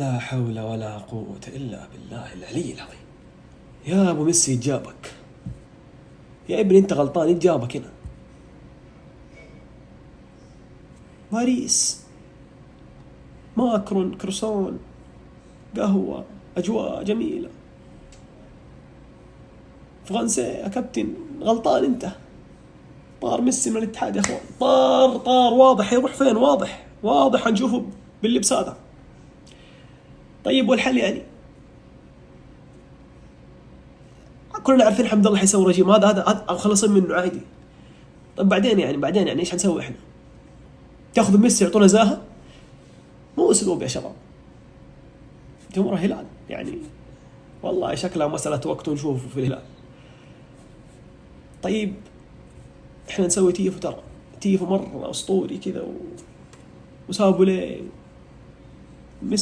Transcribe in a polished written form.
لا حول ولا قوة إلا بالله العلي العظيم. يا أبو ميسي جابك يا ابني، أنت غلطان، جابك هنا. باريس، ماكرون، كروسون، قهوة، أجواء جميلة، فرنسا يا كابتن. غلطان أنت. طار ميسي من الاتحاد يا أخوان، طار واضح يروح فين، واضح هنشوفه باللبس هذا. طيب والحل يعني؟ كلنا عارفين حمد الله حيسوي رجيم، هذا خلصين منه عادي. طيب بعدين يعني ايش حنسوي احنا؟ تاخذ ميسي يعطونا زاهه؟ مو اسلوب يا شباب. جمهور الهلال يعني والله شكلها مسألة وقت ونشوفه في الهلال. طيب احنا نسوي تيفو، ترى تيفو مرة اسطوري كذا وسابوا ليه ميسي